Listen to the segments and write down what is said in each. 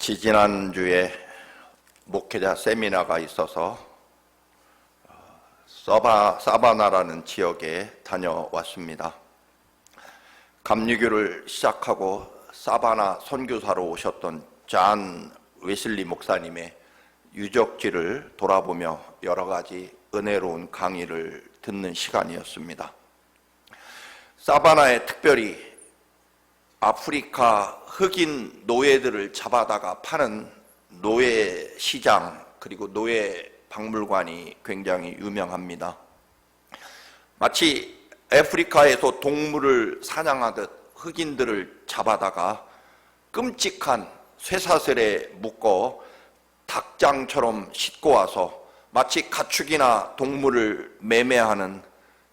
지지난주에 목회자 세미나가 있어서 사바나라는 지역에 다녀왔습니다. 감리교를 시작하고 사바나 선교사로 오셨던 존 웨슬리 목사님의 유적지를 돌아보며 여러 가지 은혜로운 강의를 듣는 시간이었습니다. 사바나에 특별히 아프리카 흑인 노예들을 잡아다가 파는 노예 시장 그리고 노예 박물관이 굉장히 유명합니다. 마치 아프리카에서 동물을 사냥하듯 흑인들을 잡아다가 끔찍한 쇠사슬에 묶어 닭장처럼 싣고 와서 마치 가축이나 동물을 매매하는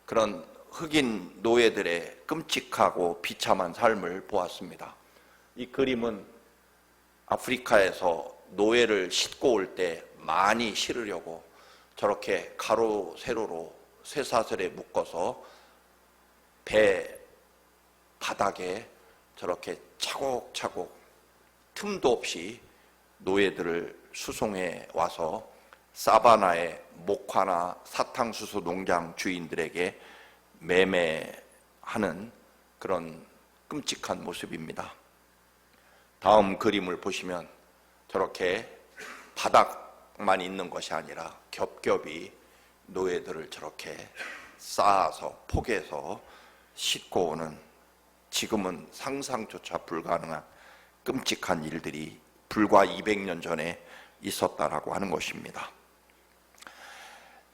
그런 흑인 노예들의 끔찍하고 비참한 삶을 보았습니다. 이 그림은 아프리카에서 노예를 싣고 올 때 많이 실으려고 저렇게 가로 세로로 쇠사슬에 묶어서 배 바닥에 저렇게 차곡차곡 틈도 없이 노예들을 수송해 와서 사바나의 목화나 사탕수수 농장 주인들에게 매매하는 그런 끔찍한 모습입니다. 다음 그림을 보시면 저렇게 바닥만 있는 것이 아니라 겹겹이 노예들을 저렇게 쌓아서 포개서 싣고 오는 지금은 상상조차 불가능한 끔찍한 일들이 불과 200년 전에 있었다라고 하는 것입니다.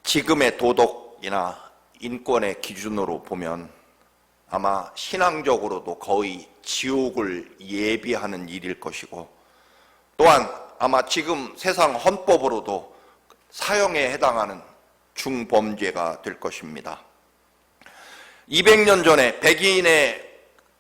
지금의 도덕이나 인권의 기준으로 보면 아마 신앙적으로도 거의 지옥을 예비하는 일일 것이고, 또한 아마 지금 세상 헌법으로도 사형에 해당하는 중범죄가 될 것입니다. 200년 전에 백인의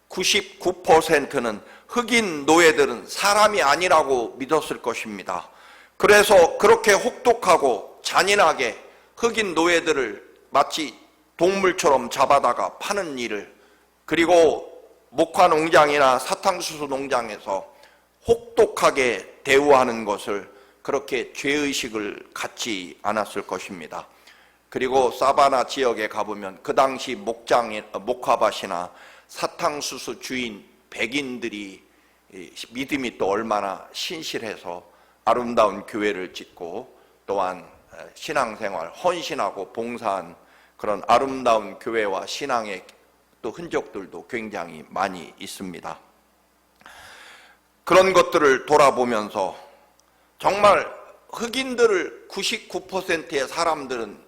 99%는 흑인 노예들은 사람이 아니라고 믿었을 것입니다. 그래서 그렇게 혹독하고 잔인하게 흑인 노예들을 마치 동물처럼 잡아다가 파는 일을, 그리고 목화 농장이나 사탕수수 농장에서 혹독하게 대우하는 것을 그렇게 죄의식을 갖지 않았을 것입니다. 그리고 사바나 지역에 가보면 그 당시 목화밭이나 사탕수수 주인 백인들이 믿음이 또 얼마나 신실해서 아름다운 교회를 짓고 또한 신앙생활, 헌신하고 봉사한 그런 아름다운 교회와 신앙의 또 흔적들도 굉장히 많이 있습니다. 그런 것들을 돌아보면서 정말 흑인들을 99%의 사람들은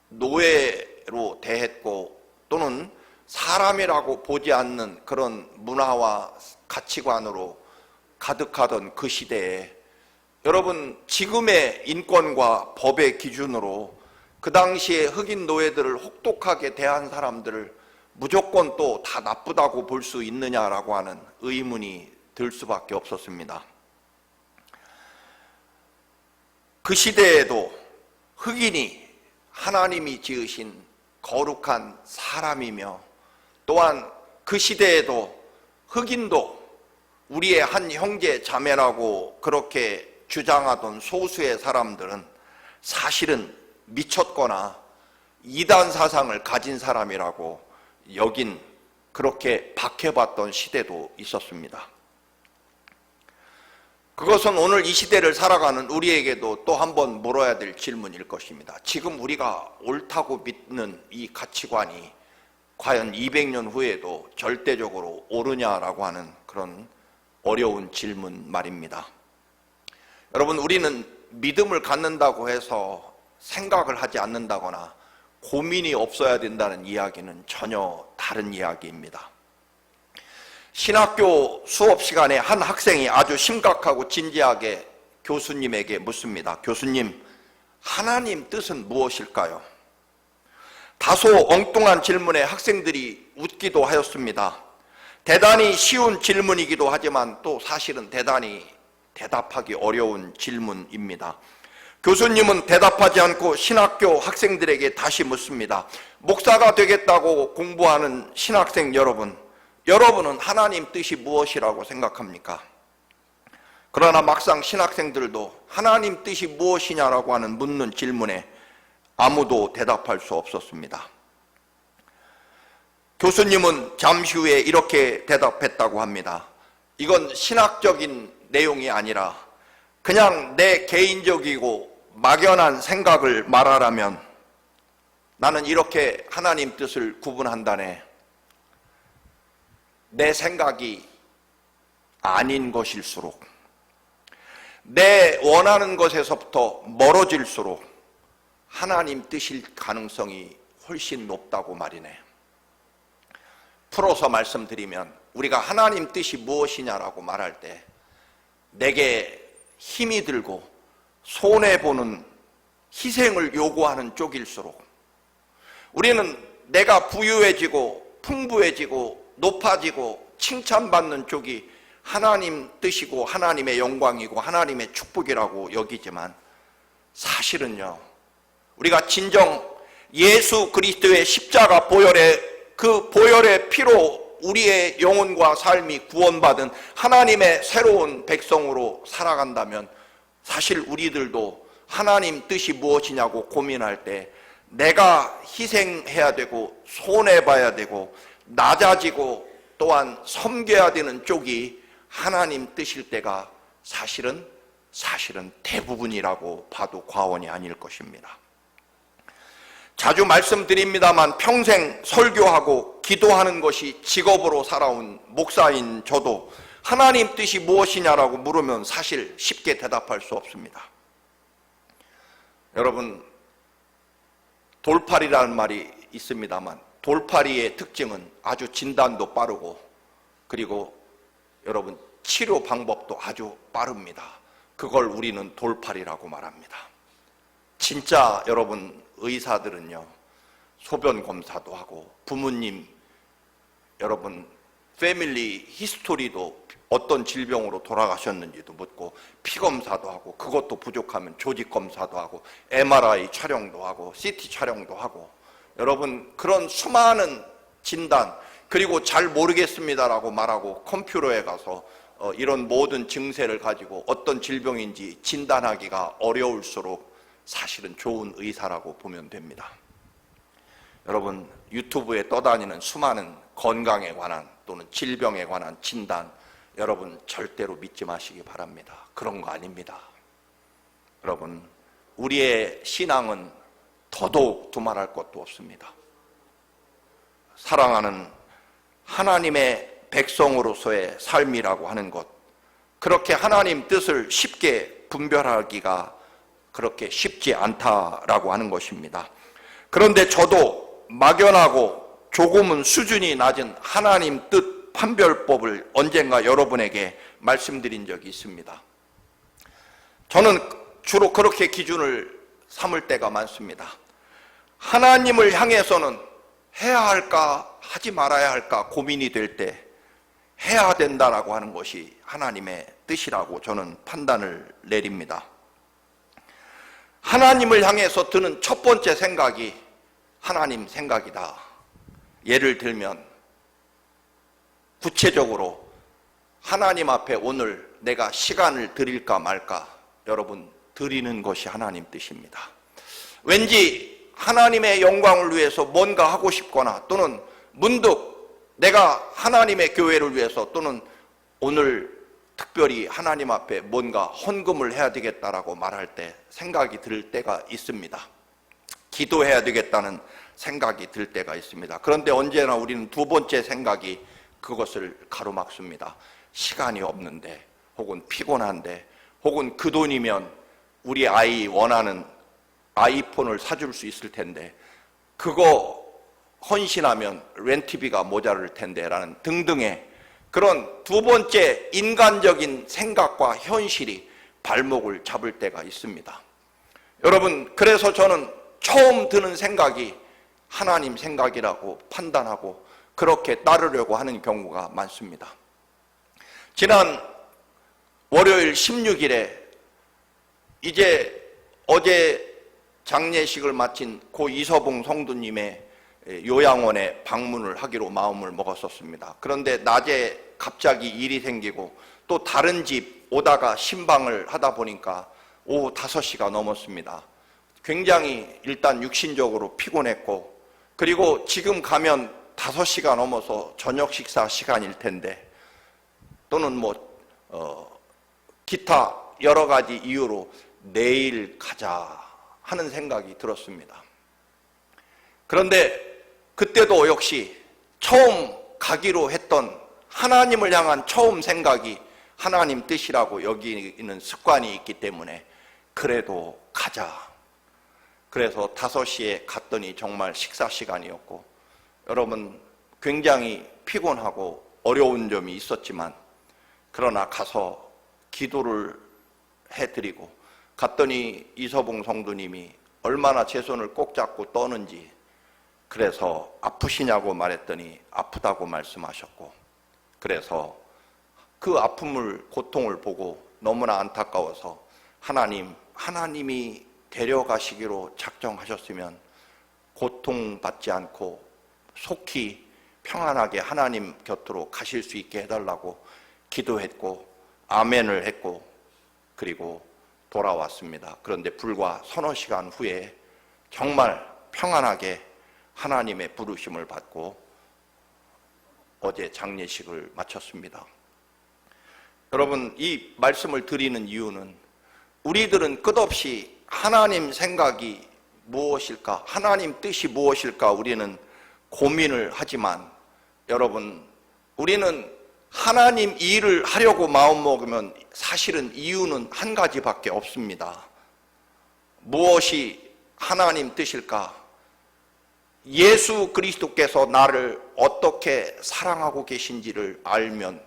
노예로 대했고 또는 사람이라고 보지 않는 그런 문화와 가치관으로 가득하던 그 시대에, 여러분 지금의 인권과 법의 기준으로 그 당시에 흑인 노예들을 혹독하게 대한 사람들을 무조건 또 다 나쁘다고 볼 수 있느냐라고 하는 의문이 들 수밖에 없었습니다. 그 시대에도 흑인이 하나님이 지으신 거룩한 사람이며, 또한 그 시대에도 흑인도 우리의 한 형제 자매라고 그렇게 주장하던 소수의 사람들은 사실은 미쳤거나 이단 사상을 가진 사람이라고 여긴, 그렇게 박해받던 시대도 있었습니다. 그것은 오늘 이 시대를 살아가는 우리에게도 또 한 번 물어야 될 질문일 것입니다. 지금 우리가 옳다고 믿는 이 가치관이 과연 200년 후에도 절대적으로 옳으냐라고 하는 그런 어려운 질문 말입니다. 여러분, 우리는 믿음을 갖는다고 해서 생각을 하지 않는다거나 고민이 없어야 된다는 이야기는 전혀 다른 이야기입니다. 신학교 수업 시간에 한 학생이 아주 심각하고 진지하게 교수님에게 묻습니다. 교수님, 하나님 뜻은 무엇일까요? 다소 엉뚱한 질문에 학생들이 웃기도 하였습니다. 대단히 쉬운 질문이기도 하지만 또 사실은 대단히 대답하기 어려운 질문입니다. 교수님은 대답하지 않고 신학교 학생들에게 다시 묻습니다. 목사가 되겠다고 공부하는 신학생 여러분, 여러분은 하나님 뜻이 무엇이라고 생각합니까? 그러나 막상 신학생들도 하나님 뜻이 무엇이냐라고 하는 묻는 질문에 아무도 대답할 수 없었습니다. 교수님은 잠시 후에 이렇게 대답했다고 합니다. 이건 신학적인 내용이 아니라 그냥 내 개인적이고 막연한 생각을 말하라면 나는 이렇게 하나님 뜻을 구분한다네. 내 생각이 아닌 것일수록, 내 원하는 것에서부터 멀어질수록 하나님 뜻일 가능성이 훨씬 높다고 말이네. 풀어서 말씀드리면 우리가 하나님 뜻이 무엇이냐라고 말할 때 내게 힘이 들고 손해보는 희생을 요구하는 쪽일수록, 우리는 내가 부유해지고 풍부해지고 높아지고 칭찬받는 쪽이 하나님 뜻이고 하나님의 영광이고 하나님의 축복이라고 여기지만, 사실은요, 우리가 진정 예수 그리스도의 십자가 보혈의 그 보혈의 피로 우리의 영혼과 삶이 구원받은 하나님의 새로운 백성으로 살아간다면, 사실 우리들도 하나님 뜻이 무엇이냐고 고민할 때 내가 희생해야 되고 손해봐야 되고 낮아지고 또한 섬겨야 되는 쪽이 하나님 뜻일 때가 사실은 대부분이라고 봐도 과언이 아닐 것입니다. 자주 말씀드립니다만 평생 설교하고 기도하는 것이 직업으로 살아온 목사인 저도 하나님 뜻이 무엇이냐라고 물으면 사실 쉽게 대답할 수 없습니다. 여러분, 돌팔이라는 말이 있습니다만 돌팔이의 특징은 아주 진단도 빠르고, 그리고 여러분 치료 방법도 아주 빠릅니다. 그걸 우리는 돌팔이라고 말합니다. 진짜 여러분 의사들은요, 소변 검사도 하고 부모님 여러분 패밀리 히스토리도 어떤 질병으로 돌아가셨는지도 묻고 피 검사도 하고, 그것도 부족하면 조직 검사도 하고 MRI 촬영도 하고 CT 촬영도 하고, 여러분 그런 수많은 진단, 그리고 잘 모르겠습니다라고 말하고 컴퓨터에 가서 이런 모든 증세를 가지고 어떤 질병인지 진단하기가 어려울수록 사실은 좋은 의사라고 보면 됩니다. 여러분, 유튜브에 떠다니는 수많은 건강에 관한 또는 질병에 관한 진단, 여러분 절대로 믿지 마시기 바랍니다. 그런 거 아닙니다. 여러분, 우리의 신앙은 더더욱 두말할 것도 없습니다. 사랑하는 하나님의 백성으로서의 삶이라고 하는 것, 그렇게 하나님 뜻을 쉽게 분별하기가 그렇게 쉽지 않다라고 하는 것입니다. 그런데 저도 막연하고 조금은 수준이 낮은 하나님 뜻 판별법을 언젠가 여러분에게 말씀드린 적이 있습니다. 저는 주로 그렇게 기준을 삼을 때가 많습니다. 하나님을 향해서는 해야 할까 하지 말아야 할까 고민이 될 때 해야 된다라고 하는 것이 하나님의 뜻이라고 저는 판단을 내립니다. 하나님을 향해서 드는 첫 번째 생각이 하나님 생각이다. 예를 들면 구체적으로 하나님 앞에 오늘 내가 시간을 드릴까 말까, 여러분 드리는 것이 하나님 뜻입니다. 왠지 하나님의 영광을 위해서 뭔가 하고 싶거나, 또는 문득 내가 하나님의 교회를 위해서, 또는 오늘 특별히 하나님 앞에 뭔가 헌금을 해야 되겠다라고 말할 때 생각이 들 때가 있습니다. 기도해야 되겠다는 생각이 들 때가 있습니다. 그런데 언제나 우리는 두 번째 생각이 그것을 가로막습니다. 시간이 없는데, 혹은 피곤한데, 혹은 그 돈이면 우리 아이 원하는 아이폰을 사줄 수 있을 텐데, 그거 헌신하면 렌트비가 모자랄 텐데 라는 등등의 그런 두 번째 인간적인 생각과 현실이 발목을 잡을 때가 있습니다. 여러분, 그래서 저는 처음 드는 생각이 하나님 생각이라고 판단하고 그렇게 따르려고 하는 경우가 많습니다. 지난 월요일 16일에 이제 어제 장례식을 마친 고 이서봉 성도님의 요양원에 방문을 하기로 마음을 먹었었습니다. 그런데 낮에 갑자기 일이 생기고 또 다른 집 오다가 신방을 하다 보니까 오후 5시가 넘었습니다. 굉장히 일단 육신적으로 피곤했고, 그리고 지금 가면 5시가 넘어서 저녁 식사 시간일 텐데, 또는 기타 여러 가지 이유로 내일 가자 하는 생각이 들었습니다. 그런데 그때도 역시 처음 가기로 했던 하나님을 향한 처음 생각이 하나님 뜻이라고 여기는 습관이 있기 때문에 그래도 가자. 그래서 5시에 갔더니 정말 식사 시간이었고, 여러분 굉장히 피곤하고 어려운 점이 있었지만 그러나 가서 기도를 해드리고 갔더니 이서봉 성도님이 얼마나 제 손을 꼭 잡고 떠는지, 그래서 아프시냐고 말했더니 아프다고 말씀하셨고, 그래서 그 아픔을, 고통을 보고 너무나 안타까워서 하나님이 데려가시기로 작정하셨으면 고통받지 않고 속히 평안하게 하나님 곁으로 가실 수 있게 해달라고 기도했고 아멘을 했고, 그리고 돌아왔습니다. 그런데 불과 서너 시간 후에 정말 평안하게 하나님의 부르심을 받고 어제 장례식을 마쳤습니다. 여러분, 이 말씀을 드리는 이유는 우리들은 끝없이 하나님 생각이 무엇일까, 하나님 뜻이 무엇일까 우리는 고민을 하지만, 여러분 우리는 하나님 일을 하려고 마음먹으면 사실은 이유는 한 가지밖에 없습니다. 무엇이 하나님 뜻일까? 예수 그리스도께서 나를 어떻게 사랑하고 계신지를 알면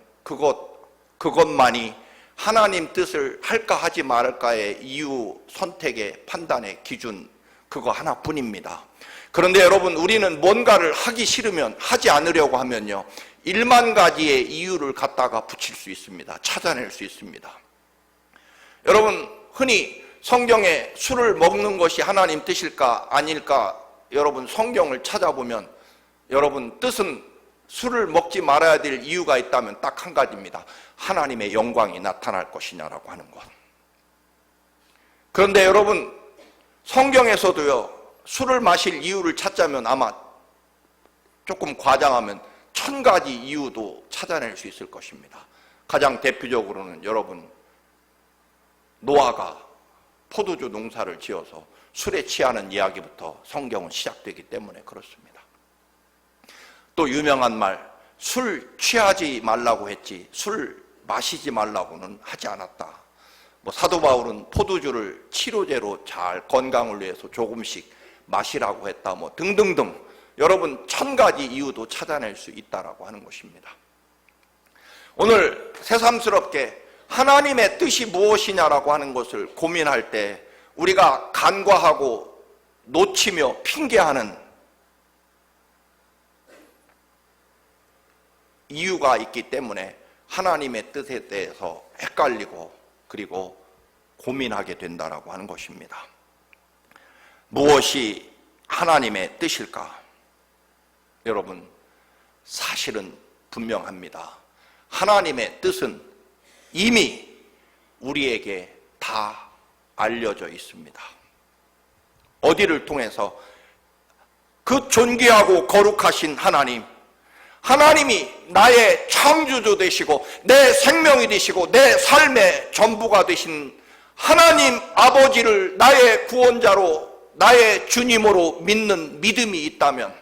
그것만이 하나님 뜻을 할까 하지 말까의 이유, 선택의 판단의 기준, 그거 하나뿐입니다. 그런데 여러분, 우리는 뭔가를 하기 싫으면, 하지 않으려고 하면요, 1만 가지의 이유를 갖다가 붙일 수 있습니다. 찾아낼 수 있습니다. 여러분, 흔히 성경에 술을 먹는 것이 하나님 뜻일까 아닐까, 여러분 성경을 찾아보면 여러분 뜻은 술을 먹지 말아야 될 이유가 있다면 딱 한 가지입니다. 하나님의 영광이 나타날 것이냐라고 하는 것. 그런데 여러분, 성경에서도요, 술을 마실 이유를 찾자면 아마 조금 과장하면 1000가지 이유도 찾아낼 수 있을 것입니다. 가장 대표적으로는 여러분, 노아가 포도주 농사를 지어서 술에 취하는 이야기부터 성경은 시작되기 때문에 그렇습니다. 또 유명한 말, 술 취하지 말라고 했지 술 마시지 말라고는 하지 않았다. 사도 바울은 포도주를 치료제로 잘 건강을 위해서 조금씩 마시라고 했다. 등등등, 여러분 1000가지 이유도 찾아낼 수 있다라고 하는 것입니다. 오늘 새삼스럽게 하나님의 뜻이 무엇이냐라고 하는 것을 고민할 때 우리가 간과하고 놓치며 핑계하는 이유가 있기 때문에 하나님의 뜻에 대해서 헷갈리고 그리고 고민하게 된다라고 하는 것입니다. 무엇이 하나님의 뜻일까? 여러분, 사실은 분명합니다. 하나님의 뜻은 이미 우리에게 다 알려져 있습니다. 어디를 통해서? 그 존귀하고 거룩하신 하나님이 나의 창조주 되시고 내 생명이 되시고 내 삶의 전부가 되신 하나님 아버지를 나의 구원자로, 나의 주님으로 믿는 믿음이 있다면,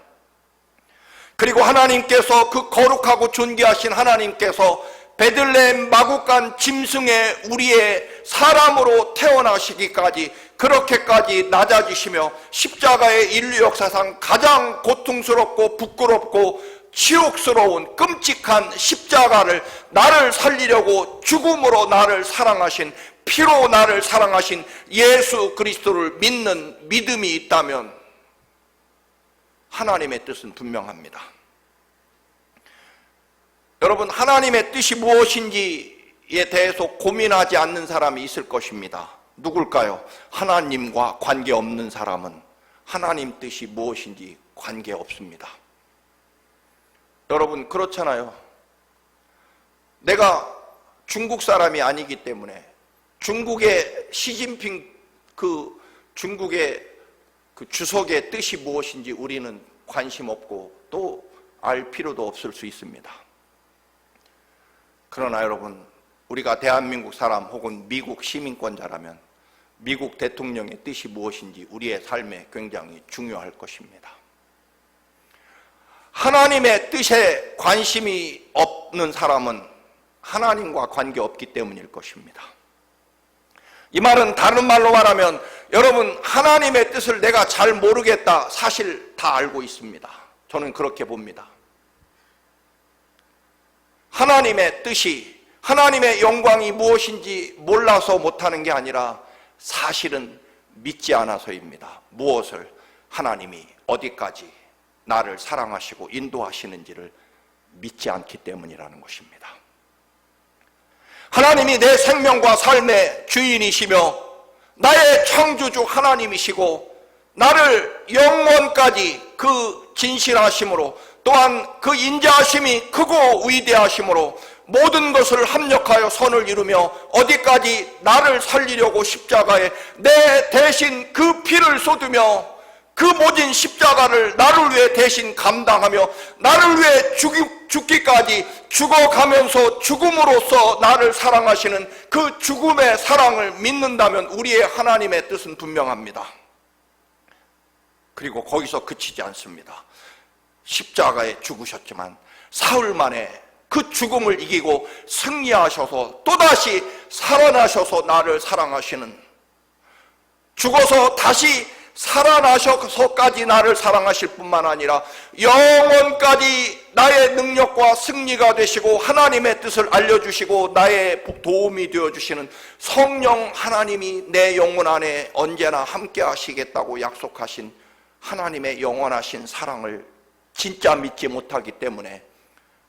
그리고 하나님께서, 그 거룩하고 존귀하신 하나님께서 베들레헴 마구간 짐승의 우리의 사람으로 태어나시기까지 그렇게까지 낮아지시며 십자가의 인류 역사상 가장 고통스럽고 부끄럽고 치욕스러운 끔찍한 십자가를 나를 살리려고 죽음으로 나를 사랑하신, 피로 나를 사랑하신 예수 그리스도를 믿는 믿음이 있다면 하나님의 뜻은 분명합니다. 여러분, 하나님의 뜻이 무엇인지에 대해서 고민하지 않는 사람이 있을 것입니다. 누굴까요? 하나님과 관계없는 사람은 하나님 뜻이 무엇인지 관계없습니다. 여러분, 그렇잖아요. 내가 중국 사람이 아니기 때문에 중국의 시진핑 중국의 주석의 뜻이 무엇인지 우리는 관심 없고 또 알 필요도 없을 수 있습니다. 그러나 여러분, 우리가 대한민국 사람 혹은 미국 시민권자라면 미국 대통령의 뜻이 무엇인지 우리의 삶에 굉장히 중요할 것입니다. 하나님의 뜻에 관심이 없는 사람은 하나님과 관계없기 때문일 것입니다. 이 말은 다른 말로 말하면 여러분, 하나님의 뜻을 내가 잘 모르겠다, 사실 다 알고 있습니다. 저는 그렇게 봅니다. 하나님의 뜻이, 하나님의 영광이 무엇인지 몰라서 못하는 게 아니라 사실은 믿지 않아서입니다. 무엇을? 하나님이 어디까지 나를 사랑하시고 인도하시는지를 믿지 않기 때문이라는 것입니다. 하나님이 내 생명과 삶의 주인이시며 나의 창조주 하나님이시고 나를 영원까지 그 진실하심으로 또한 그 인자하심이 크고 위대하심으로 모든 것을 합력하여 선을 이루며 어디까지 나를 살리려고 십자가에 내 대신 그 피를 쏟으며 그 모진 십자가를 나를 위해 대신 감당하며 나를 위해 죽기까지 죽어가면서 죽음으로써 나를 사랑하시는 그 죽음의 사랑을 믿는다면 우리의 하나님의 뜻은 분명합니다. 그리고 거기서 그치지 않습니다. 십자가에 죽으셨지만 사흘 만에 그 죽음을 이기고 승리하셔서 또다시 살아나셔서 나를 사랑하시는, 죽어서 다시 살아나셔서까지 나를 사랑하실 뿐만 아니라 영원까지 나의 능력과 승리가 되시고 하나님의 뜻을 알려주시고 나의 도움이 되어주시는 성령 하나님이 내 영혼 안에 언제나 함께 하시겠다고 약속하신 하나님의 영원하신 사랑을 진짜 믿지 못하기 때문에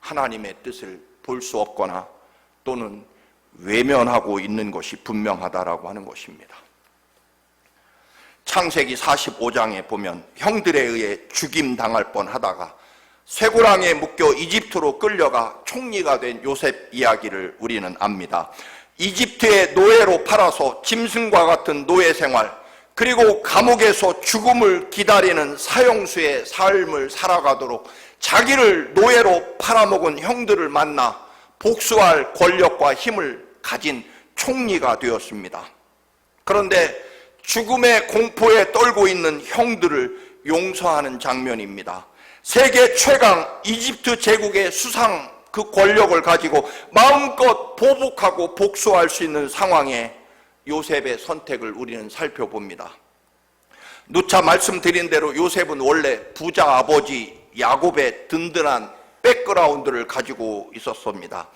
하나님의 뜻을 볼 수 없거나 또는 외면하고 있는 것이 분명하다라고 하는 것입니다. 창세기 45장에 보면 형들에 의해 죽임당할 뻔하다가 쇠고랑에 묶여 이집트로 끌려가 총리가 된 요셉 이야기를 우리는 압니다. 이집트의 노예로 팔아서 짐승과 같은 노예 생활, 그리고 감옥에서 죽음을 기다리는 사형수의 삶을 살아가도록 자기를 노예로 팔아먹은 형들을 만나 복수할 권력과 힘을 가진 총리가 되었습니다. 그런데 죽음의 공포에 떨고 있는 형들을 용서하는 장면입니다. 세계 최강 이집트 제국의 수상 그 권력을 가지고 마음껏 보복하고 복수할 수 있는 상황에 요셉의 선택을 우리는 살펴봅니다. 누차 말씀드린 대로 요셉은 원래 부자 아버지 야곱의 든든한 백그라운드를 가지고 있었습니다.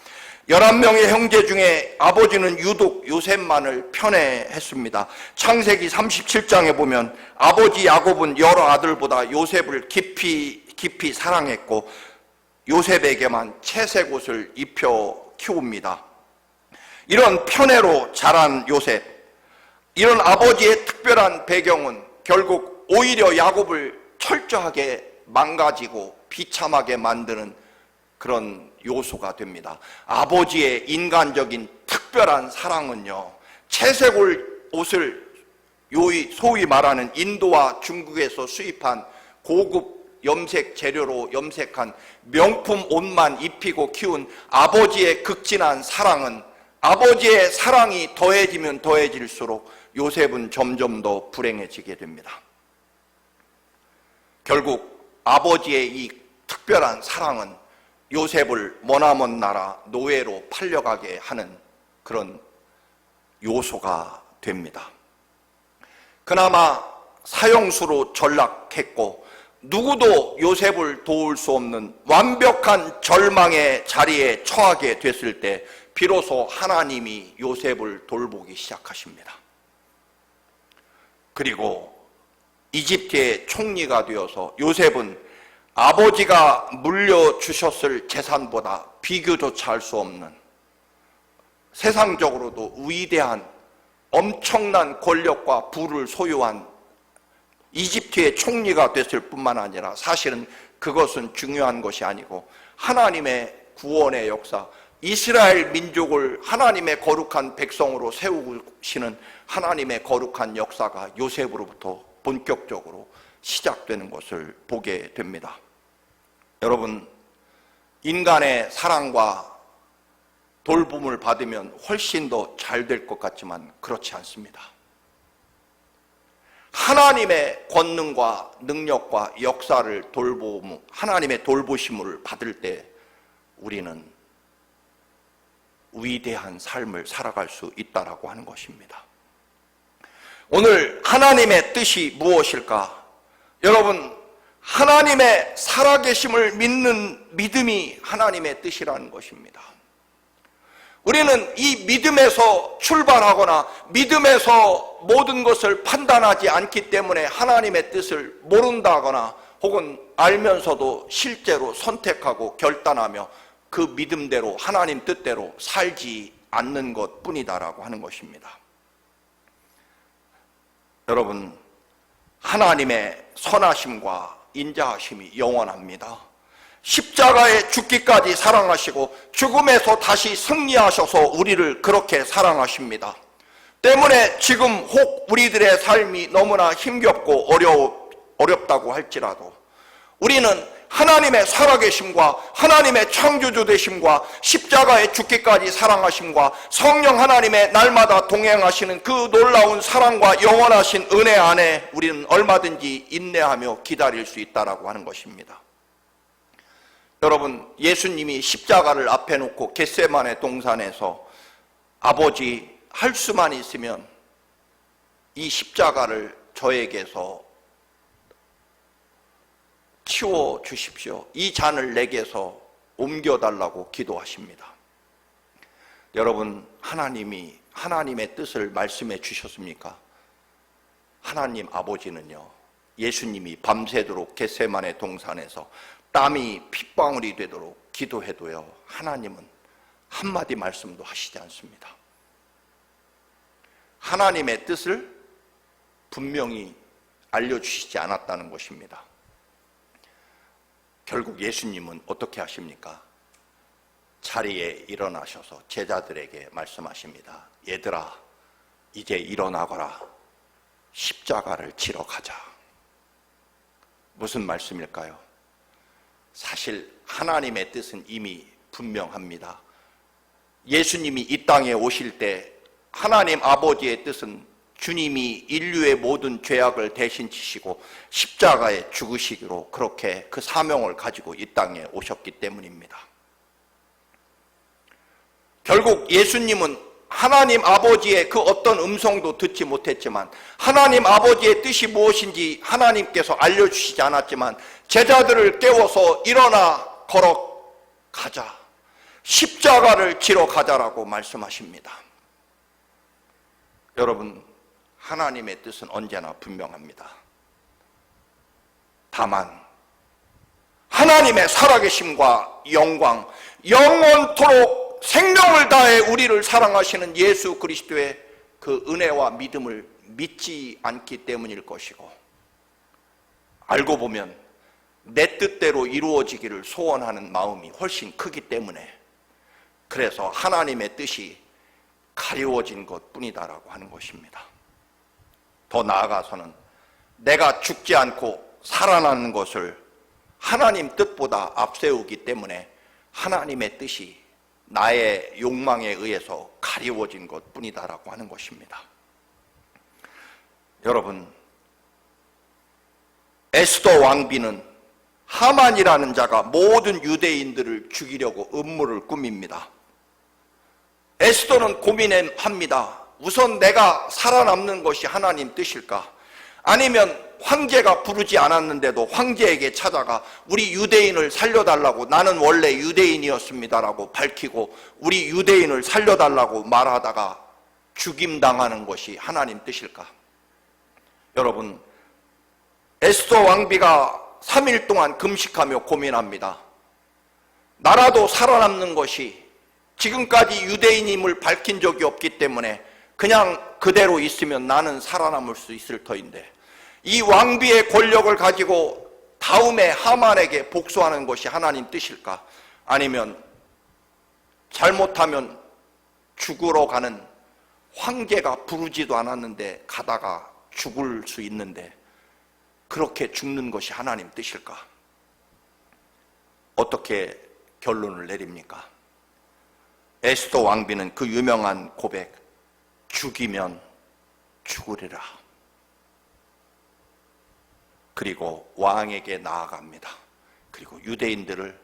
11명의 형제 중에 아버지는 유독 요셉만을 편애했습니다. 창세기 37장에 보면 아버지 야곱은 여러 아들보다 요셉을 깊이 사랑했고 요셉에게만 채색 옷을 입혀 키웁니다. 이런 편애로 자란 요셉, 이런 아버지의 특별한 배경은 결국 오히려 야곱을 철저하게 망가지고 비참하게 만드는 그런 요소가 됩니다. 아버지의 인간적인 특별한 사랑은요, 채색 옷을 소위 말하는 인도와 중국에서 수입한 고급 염색 재료로 염색한 명품 옷만 입히고 키운 아버지의 극진한 사랑은 아버지의 사랑이 더해지면 더해질수록 요셉은 점점 더 불행해지게 됩니다. 결국 아버지의 이 특별한 사랑은 요셉을 머나먼 나라 노예로 팔려가게 하는 그런 요소가 됩니다. 그나마 사형수로 전락했고 누구도 요셉을 도울 수 없는 완벽한 절망의 자리에 처하게 됐을 때 비로소 하나님이 요셉을 돌보기 시작하십니다. 그리고 이집트의 총리가 되어서 요셉은 아버지가 물려주셨을 재산보다 비교조차 할 수 없는 세상적으로도 위대한 엄청난 권력과 부를 소유한 이집트의 총리가 됐을 뿐만 아니라 사실은 그것은 중요한 것이 아니고 하나님의 구원의 역사, 이스라엘 민족을 하나님의 거룩한 백성으로 세우시는 하나님의 거룩한 역사가 요셉으로부터 본격적으로 시작되는 것을 보게 됩니다. 여러분, 인간의 사랑과 돌봄을 받으면 훨씬 더 잘 될 것 같지만 그렇지 않습니다. 하나님의 권능과 능력과 역사를 하나님의 돌보심을 받을 때 우리는 위대한 삶을 살아갈 수 있다라고 하는 것입니다. 오늘 하나님의 뜻이 무엇일까? 여러분, 하나님의 살아계심을 믿는 믿음이 하나님의 뜻이라는 것입니다. 우리는 이 믿음에서 출발하거나 믿음에서 모든 것을 판단하지 않기 때문에 하나님의 뜻을 모른다거나 혹은 알면서도 실제로 선택하고 결단하며 그 믿음대로 하나님 뜻대로 살지 않는 것뿐이다라고 하는 것입니다. 여러분, 하나님의 선하심과 인자하심이 영원합니다. 십자가에 죽기까지 사랑하시고 죽음에서 다시 승리하셔서 우리를 그렇게 사랑하십니다. 때문에 지금 혹 우리들의 삶이 너무나 힘겹고 어렵다고 할지라도 우리는 하나님의 살아계심과 하나님의 창조주 되심과 십자가에 죽기까지 사랑하심과 성령 하나님의 날마다 동행하시는 그 놀라운 사랑과 영원하신 은혜 안에 우리는 얼마든지 인내하며 기다릴 수 있다라고 하는 것입니다. 여러분, 예수님이 십자가를 앞에 놓고 겟세마네 동산에서 아버지, 할 수만 있으면 이 십자가를 저에게서 치워 주십시오. 이 잔을 내게서 옮겨달라고 기도하십니다. 여러분, 하나님이 하나님의 뜻을 말씀해 주셨습니까? 하나님 아버지는요, 예수님이 밤새도록 겟세마네 동산에서 땀이 핏방울이 되도록 기도해도요, 하나님은 한마디 말씀도 하시지 않습니다. 하나님의 뜻을 분명히 알려주시지 않았다는 것입니다. 결국 예수님은 어떻게 하십니까? 자리에 일어나셔서 제자들에게 말씀하십니다. 얘들아, 이제 일어나거라. 십자가를 지러 가자. 무슨 말씀일까요? 사실 하나님의 뜻은 이미 분명합니다. 예수님이 이 땅에 오실 때 하나님 아버지의 뜻은 주님이 인류의 모든 죄악을 대신 지시고 십자가에 죽으시기로 그렇게 그 사명을 가지고 이 땅에 오셨기 때문입니다. 결국 예수님은 하나님 아버지의 그 어떤 음성도 듣지 못했지만 하나님 아버지의 뜻이 무엇인지 하나님께서 알려주시지 않았지만 제자들을 깨워서 일어나 걸어가자, 십자가를 지러 가자라고 말씀하십니다. 여러분, 하나님의 뜻은 언제나 분명합니다. 다만 하나님의 살아계심과 영광, 영원토록 생명을 다해 우리를 사랑하시는 예수 그리스도의 그 은혜와 믿음을 믿지 않기 때문일 것이고, 알고 보면 내 뜻대로 이루어지기를 소원하는 마음이 훨씬 크기 때문에, 그래서 하나님의 뜻이 가리워진 것뿐이다라고 하는 것입니다. 더 나아가서는 내가 죽지 않고 살아나는 것을 하나님 뜻보다 앞세우기 때문에 하나님의 뜻이 나의 욕망에 의해서 가리워진 것뿐이다라고 하는 것입니다. 여러분, 에스더 왕비는 하만이라는 자가 모든 유대인들을 죽이려고 음모를 꾸밉니다. 에스더는 고민합니다. 우선 내가 살아남는 것이 하나님 뜻일까? 아니면 황제가 부르지 않았는데도 황제에게 찾아가 우리 유대인을 살려달라고, 나는 원래 유대인이었습니다라고 밝히고 우리 유대인을 살려달라고 말하다가 죽임당하는 것이 하나님 뜻일까? 여러분, 에스더 왕비가 3일 동안 금식하며 고민합니다. 나라도 살아남는 것이, 지금까지 유대인임을 밝힌 적이 없기 때문에 그냥 그대로 있으면 나는 살아남을 수 있을 터인데, 이 왕비의 권력을 가지고 다음에 하만에게 복수하는 것이 하나님 뜻일까? 아니면 잘못하면 죽으러 가는 황제가 부르지도 않았는데 가다가 죽을 수 있는데 그렇게 죽는 것이 하나님 뜻일까? 어떻게 결론을 내립니까? 에스더 왕비는 그 유명한 고백, 죽이면 죽으리라. 그리고 왕에게 나아갑니다. 그리고 유대인들을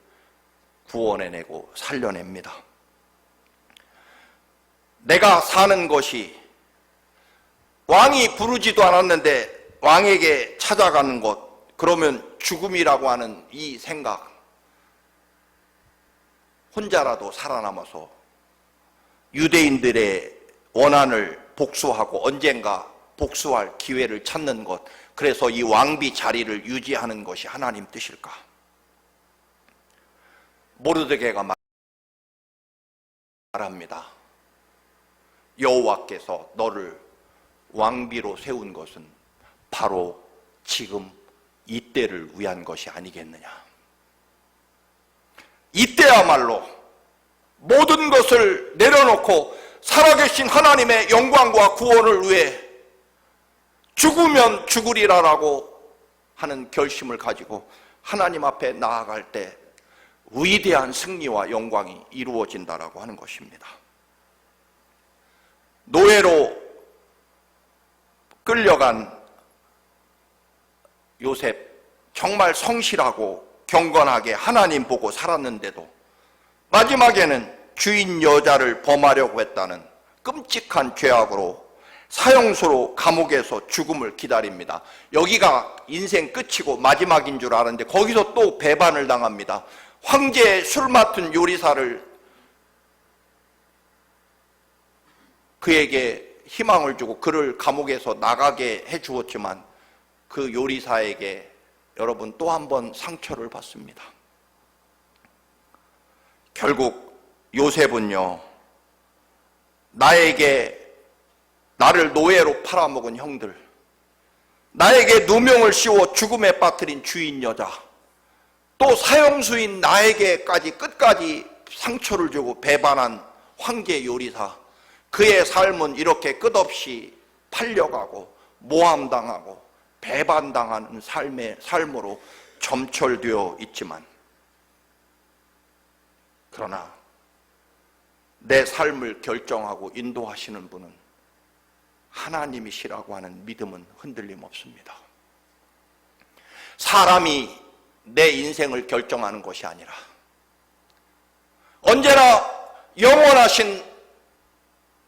구원해내고 살려냅니다. 내가 사는 것이 왕이 부르지도 않았는데 왕에게 찾아가는 것, 그러면 죽음이라고 하는 이 생각, 혼자라도 살아남아서 유대인들의 원한을 복수하고 언젠가 복수할 기회를 찾는 것, 그래서 이 왕비 자리를 유지하는 것이 하나님 뜻일까? 모르드게가 말합니다. 여호와께서 너를 왕비로 세운 것은 바로 지금 이때를 위한 것이 아니겠느냐. 이때야말로 모든 것을 내려놓고 살아계신 하나님의 영광과 구원을 위해 죽으면 죽으리라라고 하는 결심을 가지고 하나님 앞에 나아갈 때 위대한 승리와 영광이 이루어진다라고 하는 것입니다. 노예로 끌려간 요셉, 정말 성실하고 경건하게 하나님 보고 살았는데도 마지막에는 주인 여자를 범하려고 했다는 끔찍한 죄악으로 사형수로 감옥에서 죽음을 기다립니다. 여기가 인생 끝이고 마지막인 줄 알았는데 거기서 또 배반을 당합니다. 황제의 술 맡은 요리사를 그에게 희망을 주고 그를 감옥에서 나가게 해주었지만 그 요리사에게 여러분 또 한 번 상처를 받습니다. 결국 요셉은요, 나를 노예로 팔아먹은 형들, 나에게 누명을 씌워 죽음에 빠뜨린 주인 여자, 또 사형수인 나에게까지 끝까지 상처를 주고 배반한 황제 요리사, 그의 삶은 이렇게 끝없이 팔려가고 모함당하고 배반당하는 삶으로 점철되어 있지만, 그러나 내 삶을 결정하고 인도하시는 분은 하나님이시라고 하는 믿음은 흔들림 없습니다. 사람이 내 인생을 결정하는 것이 아니라 언제나 영원하신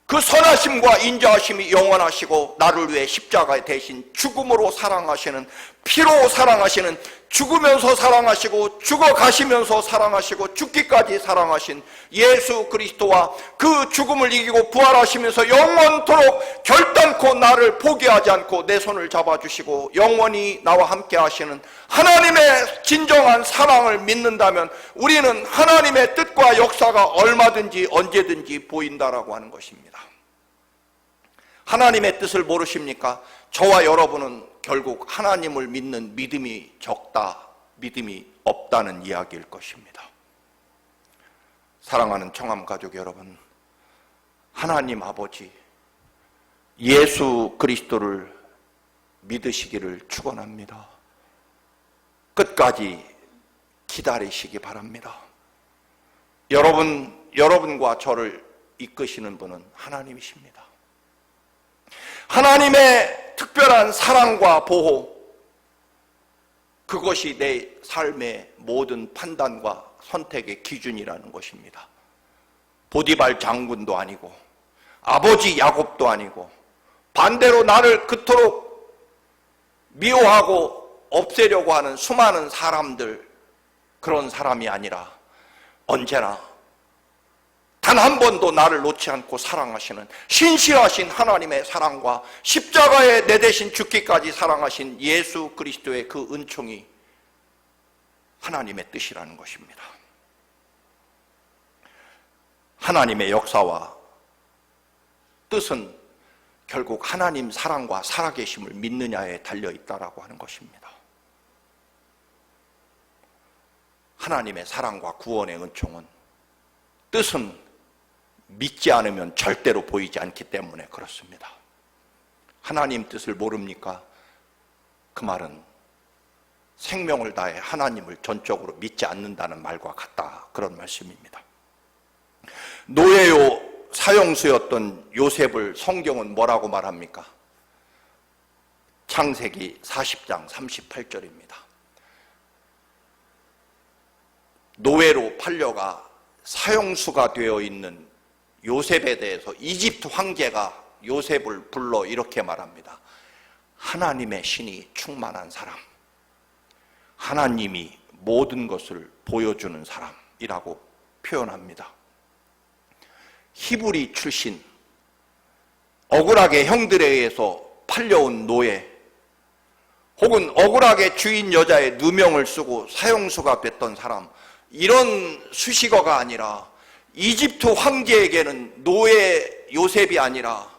그 선하심과 인자하심이 영원하시고 나를 위해 십자가에 대신 죽음으로 사랑하시는, 피로 사랑하시는, 죽으면서 사랑하시고 죽어가시면서 사랑하시고 죽기까지 사랑하신 예수 그리스도와 그 죽음을 이기고 부활하시면서 영원토록 결단코 나를 포기하지 않고 내 손을 잡아주시고 영원히 나와 함께 하시는 하나님의 진정한 사랑을 믿는다면 우리는 하나님의 뜻과 역사가 얼마든지 언제든지 보인다라고 하는 것입니다. 하나님의 뜻을 모르십니까? 저와 여러분은 결국 하나님을 믿는 믿음이 적다, 믿음이 없다는 이야기일 것입니다. 사랑하는 청암가족 여러분, 하나님 아버지 예수 그리스도를 믿으시기를 축원합니다. 끝까지 기다리시기 바랍니다. 여러분과 저를 이끄시는 분은 하나님이십니다. 하나님의 특별한 사랑과 보호, 그것이 내 삶의 모든 판단과 선택의 기준이라는 것입니다. 보디발 장군도 아니고 아버지 야곱도 아니고 반대로 나를 그토록 미워하고 없애려고 하는 수많은 사람들, 그런 사람이 아니라 언제나 단 한 번도 나를 놓지 않고 사랑하시는 신실하신 하나님의 사랑과 십자가에 내 대신 죽기까지 사랑하신 예수 그리스도의 그 은총이 하나님의 뜻이라는 것입니다. 하나님의 역사와 뜻은 결국 하나님 사랑과 살아계심을 믿느냐에 달려있다라고 하는 것입니다. 하나님의 사랑과 구원의 은총은, 뜻은 믿지 않으면 절대로 보이지 않기 때문에 그렇습니다. 하나님 뜻을 모릅니까? 그 말은 생명을 다해 하나님을 전적으로 믿지 않는다는 말과 같다, 그런 말씀입니다. 노예요 사형수였던 요셉을 성경은 뭐라고 말합니까? 창세기 40장 38절입니다. 노예로 팔려가 사형수가 되어 있는 요셉에 대해서 이집트 황제가 요셉을 불러 이렇게 말합니다. 하나님의 신이 충만한 사람, 하나님이 모든 것을 보여주는 사람이라고 표현합니다. 히브리 출신, 억울하게 형들에 의해서 팔려온 노예, 혹은 억울하게 주인 여자의 누명을 쓰고 사형수가 됐던 사람, 이런 수식어가 아니라 이집트 황제에게는 노예 요셉이 아니라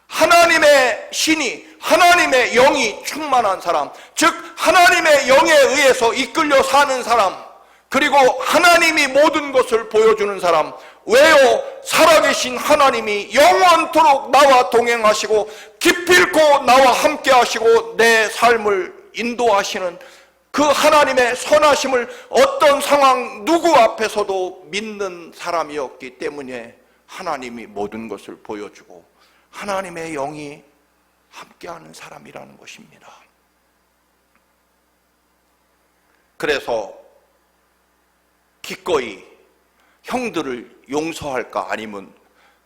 하나님의 신이, 하나님의 영이 충만한 사람, 즉 하나님의 영에 의해서 이끌려 사는 사람, 그리고 하나님이 모든 것을 보여주는 사람. 왜요? 살아계신 하나님이 영원토록 나와 동행하시고 기필코 나와 함께 하시고 내 삶을 인도하시는 그 하나님의 선하심을 어떤 상황 누구 앞에서도 믿는 사람이었기 때문에 하나님이 모든 것을 보여주고 하나님의 영이 함께하는 사람이라는 것입니다. 그래서 기꺼이 형들을 용서할까, 아니면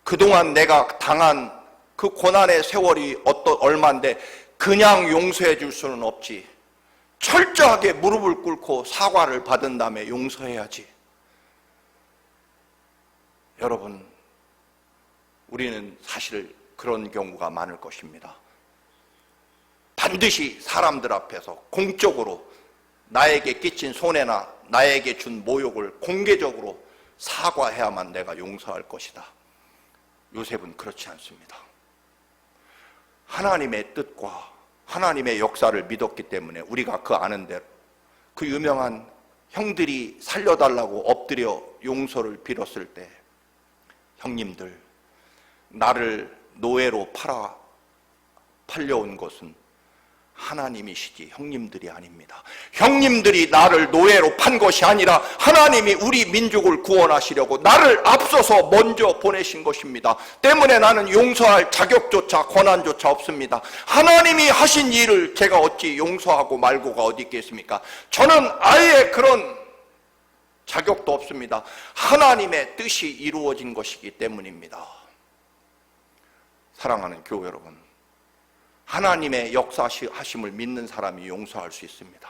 그동안 내가 당한 그 고난의 세월이 얼마인데 그냥 용서해 줄 수는 없지, 철저하게 무릎을 꿇고 사과를 받은 다음에 용서해야지. 여러분, 우리는 사실 그런 경우가 많을 것입니다. 반드시 사람들 앞에서 공적으로 나에게 끼친 손해나 나에게 준 모욕을 공개적으로 사과해야만 내가 용서할 것이다. 요셉은 그렇지 않습니다. 하나님의 뜻과 하나님의 역사를 믿었기 때문에 우리가 그 아는 대로 그 유명한 형들이 살려달라고 엎드려 용서를 빌었을 때, 형님들, 나를 노예로 팔려온 것은 하나님이시지 형님들이 아닙니다. 형님들이 나를 노예로 판 것이 아니라 하나님이 우리 민족을 구원하시려고 나를 앞서서 먼저 보내신 것입니다. 때문에 나는 용서할 자격조차 권한조차 없습니다. 하나님이 하신 일을 제가 어찌 용서하고 말고가 어디 있겠습니까? 저는 아예 그런 자격도 없습니다. 하나님의 뜻이 이루어진 것이기 때문입니다. 사랑하는 교회 여러분, 하나님의 역사하심을 믿는 사람이 용서할 수 있습니다.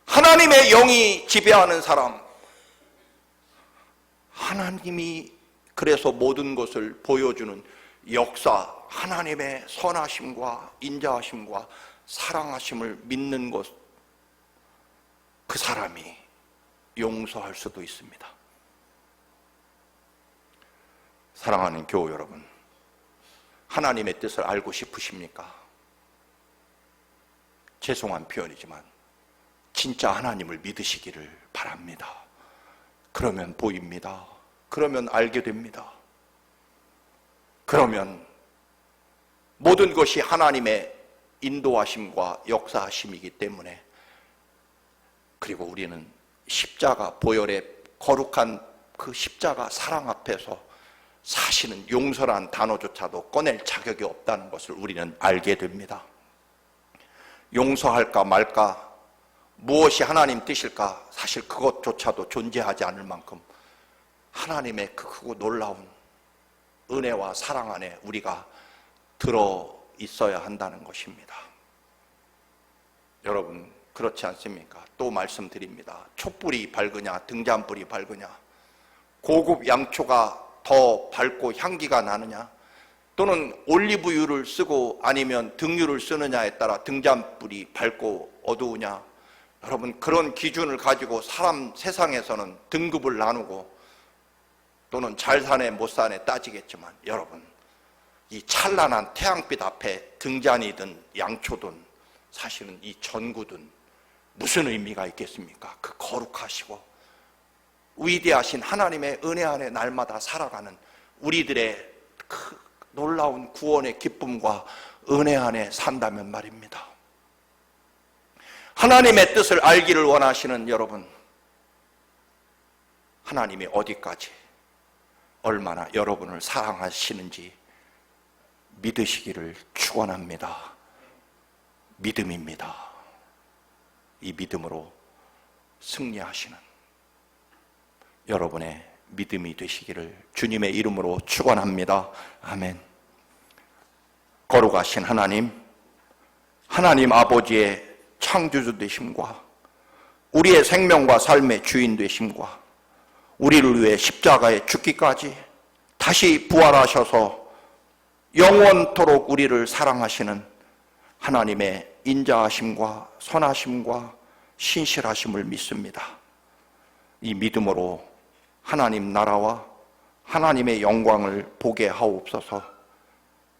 하나님의 영이 지배하는 사람, 하나님이 그래서 모든 것을 보여주는 역사, 하나님의 선하심과 인자하심과 사랑하심을 믿는 것, 그 사람이 용서할 수도 있습니다. 사랑하는 교회 여러분, 하나님의 뜻을 알고 싶으십니까? 죄송한 표현이지만 진짜 하나님을 믿으시기를 바랍니다. 그러면 보입니다. 그러면 알게 됩니다. 그러면 모든 것이 하나님의 인도하심과 역사하심이기 때문에, 그리고 우리는 십자가 보혈의 거룩한 그 십자가 사랑 앞에서 사실은 용서란 단어조차도 꺼낼 자격이 없다는 것을 우리는 알게 됩니다. 용서할까 말까, 무엇이 하나님 뜻일까, 사실 그것조차도 존재하지 않을 만큼 하나님의 그 크고 놀라운 은혜와 사랑 안에 우리가 들어 있어야 한다는 것입니다. 여러분, 그렇지 않습니까? 또 말씀드립니다. 촛불이 밝으냐 등잔불이 밝으냐, 고급 양초가 더 밝고 향기가 나느냐, 또는 올리브유를 쓰고 아니면 등유를 쓰느냐에 따라 등잔불이 밝고 어두우냐. 여러분, 그런 기준을 가지고 세상에서는 등급을 나누고 또는 잘 사네 못 사네 따지겠지만, 여러분, 이 찬란한 태양빛 앞에 등잔이든 양초든 사실은 이 전구든 무슨 의미가 있겠습니까? 그 거룩하시고 위대하신 하나님의 은혜 안에 날마다 살아가는 우리들의 그 놀라운 구원의 기쁨과 은혜 안에 산다면 말입니다. 하나님의 뜻을 알기를 원하시는 여러분, 하나님이 어디까지 얼마나 여러분을 사랑하시는지 믿으시기를 축원합니다. 믿음입니다. 이 믿음으로 승리하시는 여러분의 믿음이 되시기를 주님의 이름으로 축원합니다. 아멘. 거룩하신 하나님, 하나님 아버지의 창조주 되심과 우리의 생명과 삶의 주인 되심과 우리를 위해 십자가에 죽기까지 다시 부활하셔서 영원토록 우리를 사랑하시는 하나님의 인자하심과 선하심과 신실하심을 믿습니다. 이 믿음으로 하나님 나라와 하나님의 영광을 보게 하옵소서.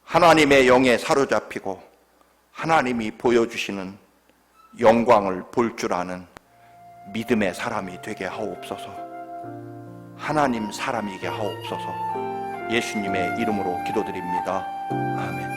하나님의 영에 사로잡히고 하나님이 보여주시는 영광을 볼 줄 아는 믿음의 사람이 되게 하옵소서. 하나님 사람이게 하옵소서. 예수님의 이름으로 기도드립니다. 아멘.